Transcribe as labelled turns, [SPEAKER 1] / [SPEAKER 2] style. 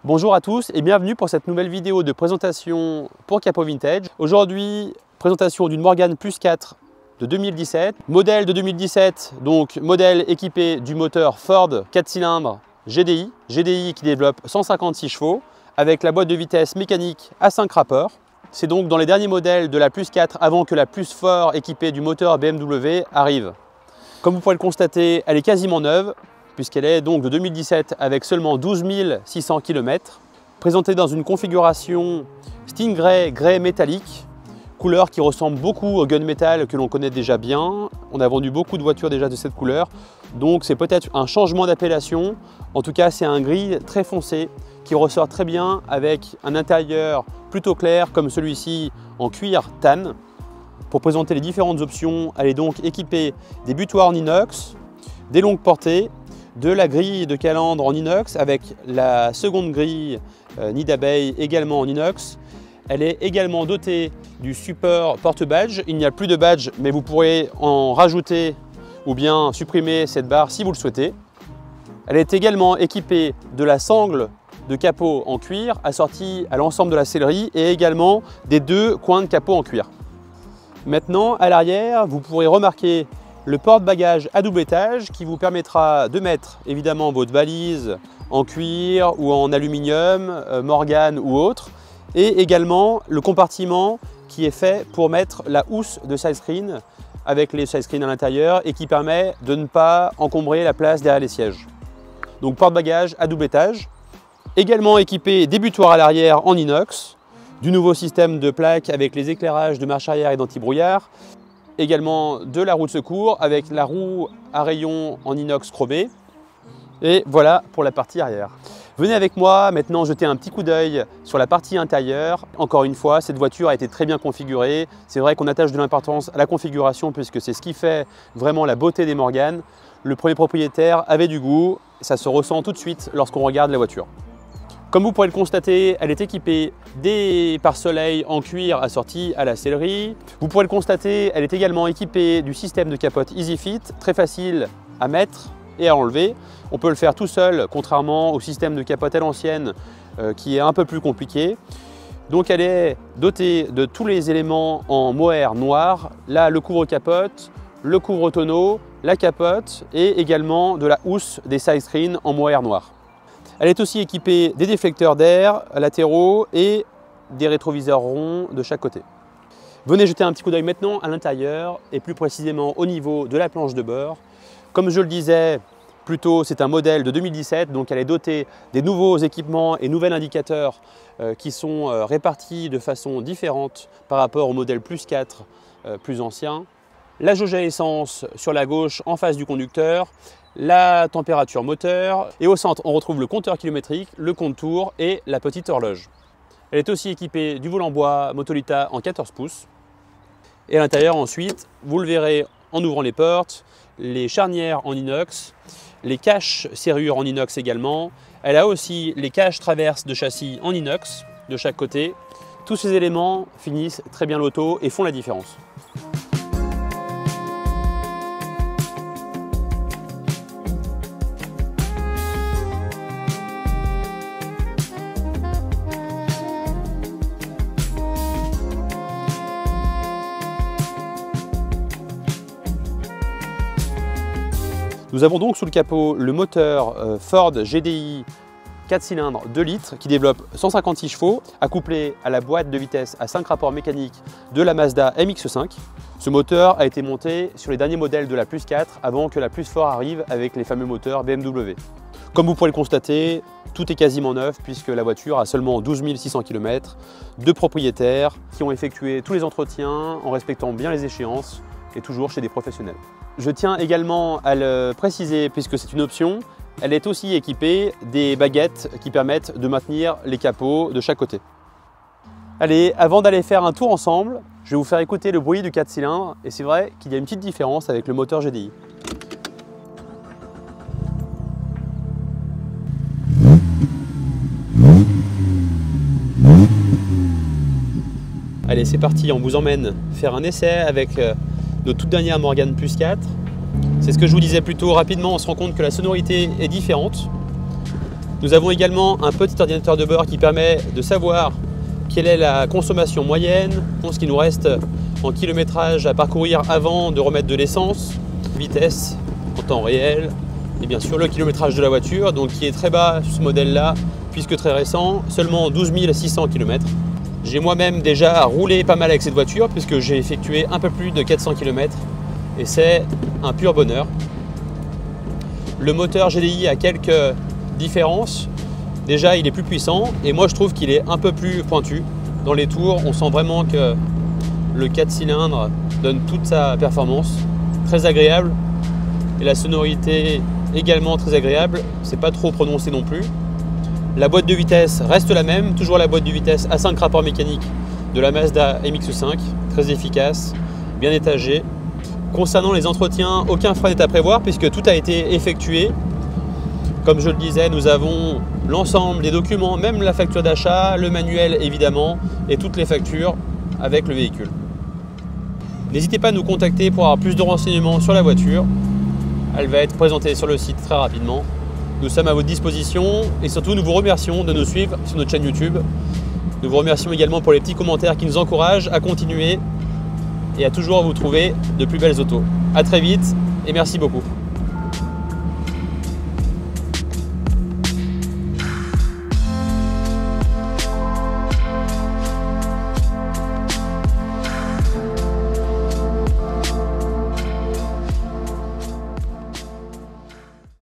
[SPEAKER 1] Bonjour à tous et bienvenue pour cette nouvelle vidéo de présentation pour Capot Vintage. Aujourd'hui, présentation d'une Morgan Plus 4 de 2017. Modèle de 2017, donc modèle équipé du moteur Ford 4 cylindres GDI. GDI qui développe 156 chevaux avec la boîte de vitesse mécanique à 5 rapports. C'est donc dans les derniers modèles de la Plus 4 avant que la Plus Fort équipée du moteur BMW arrive. Comme vous pouvez le constater, elle est quasiment neuve puisqu'elle est donc de 2017 avec seulement 12 600 km. Présentée dans une configuration Stingray grès métallique, couleur qui ressemble beaucoup au gunmetal que l'on connaît déjà bien. On a vendu beaucoup de voitures déjà de cette couleur, donc c'est peut-être un changement d'appellation. En tout cas, c'est un gris très foncé qui ressort très bien avec un intérieur plutôt clair comme celui-ci en cuir tan. Pour présenter les différentes options, elle est donc équipée des butoirs en inox, des longues portées, de la grille de calandre en inox avec la seconde grille nid d'abeille également en inox. Elle est également dotée du support porte-badge. Il n'y a plus de badge, mais vous pourrez en rajouter ou bien supprimer cette barre si vous le souhaitez. Elle est également équipée de la sangle de capot en cuir assortie à l'ensemble de la sellerie et également des deux coins de capot en cuir. Maintenant, à l'arrière, vous pourrez remarquer le porte-bagages à double étage qui vous permettra de mettre évidemment votre valise en cuir ou en aluminium, Morgan ou autre, et également le compartiment qui est fait pour mettre la housse de side screen avec les side screens à l'intérieur et qui permet de ne pas encombrer la place derrière les sièges. Donc porte-bagages à double étage, également équipé des butoirs à l'arrière en inox, du nouveau système de plaques avec les éclairages de marche arrière et d'anti-brouillard, également de la roue de secours avec la roue à rayons en inox chromé. Et voilà pour la partie arrière. Venez avec moi maintenant jeter un petit coup d'œil sur la partie intérieure. Encore une fois, cette voiture a été très bien configurée. C'est vrai qu'on attache de l'importance à la configuration puisque c'est ce qui fait vraiment la beauté des Morgan. Le premier propriétaire avait du goût, ça se ressent tout de suite lorsqu'on regarde la voiture. Comme vous pourrez le constater, elle est équipée des pare-soleil en cuir assortis à la sellerie. Vous pourrez le constater, elle est également équipée du système de capote EasyFit, très facile à mettre et à enlever. On peut le faire tout seul, contrairement au système de capote à l'ancienne qui est un peu plus compliqué. Donc elle est dotée de tous les éléments en mohair noir. Là, le couvre-capote, le couvre-tonneau, la capote et également de la housse des side screens en mohair noir. Elle est aussi équipée des déflecteurs d'air latéraux et des rétroviseurs ronds de chaque côté. Venez jeter un petit coup d'œil maintenant à l'intérieur et plus précisément au niveau de la planche de bord. Comme je le disais plus tôt, c'est un modèle de 2017, donc elle est dotée des nouveaux équipements et nouveaux indicateurs qui sont répartis de façon différente par rapport au modèle Plus 4 plus ancien. La jauge à essence sur la gauche en face du conducteur, la température moteur et au centre on retrouve le compteur kilométrique, le compte tour et la petite horloge. Elle est aussi équipée du volant bois Motolita en 14 pouces et à l'intérieur ensuite vous le verrez en ouvrant les portes, les charnières en inox, les caches serrures en inox également. Elle a aussi les caches traverses de châssis en inox de chaque côté. Tous ces éléments finissent très bien l'auto et font la différence. Nous avons donc sous le capot le moteur Ford GDI 4 cylindres 2 litres qui développe 156 chevaux, accouplé à la boîte de vitesse à 5 rapports mécaniques de la Mazda MX-5. Ce moteur a été monté sur les derniers modèles de la Plus 4 avant que la Plus Fort arrive avec les fameux moteurs BMW. Comme vous pouvez le constater, tout est quasiment neuf puisque la voiture a seulement 12 600 km, deux propriétaires qui ont effectué tous les entretiens en respectant bien les échéances et toujours chez des professionnels. Je tiens également à le préciser puisque c'est une option, elle est aussi équipée des baguettes qui permettent de maintenir les capots de chaque côté. Allez, avant d'aller faire un tour ensemble, je vais vous faire écouter le bruit du 4 cylindres et c'est vrai qu'il y a une petite différence avec le moteur GDI. Allez, c'est parti, on vous emmène faire un essai avec notre toute dernière Morgan Plus 4. C'est ce que je vous disais plus tôt, rapidement on se rend compte que la sonorité est différente. Nous avons également un petit ordinateur de bord qui permet de savoir quelle est la consommation moyenne, ce qui nous reste en kilométrage à parcourir avant de remettre de l'essence, vitesse en temps réel et bien sûr le kilométrage de la voiture, donc qui est très bas sur ce modèle-là puisque très récent, seulement 12 600 km. J'ai moi-même déjà roulé pas mal avec cette voiture puisque j'ai effectué un peu plus de 400 km et c'est un pur bonheur. Le moteur GDI a quelques différences. Déjà, il est plus puissant et moi je trouve qu'il est un peu plus pointu. Dans les tours, on sent vraiment que le 4 cylindres donne toute sa performance. Très agréable et la sonorité également très agréable. C'est pas trop prononcé non plus. La boîte de vitesse reste la même, toujours la boîte de vitesse à 5 rapports mécaniques de la Mazda MX-5, très efficace, bien étagée. Concernant les entretiens, aucun frein n'est à prévoir puisque tout a été effectué. Comme je le disais, nous avons l'ensemble des documents, même la facture d'achat, le manuel évidemment, et toutes les factures avec le véhicule. N'hésitez pas à nous contacter pour avoir plus de renseignements sur la voiture. Elle va être présentée sur le site très rapidement. Nous sommes à votre disposition et surtout nous vous remercions de nous suivre sur notre chaîne YouTube. Nous vous remercions également pour les petits commentaires qui nous encouragent à continuer et à toujours vous trouver de plus belles autos. À très vite et merci beaucoup.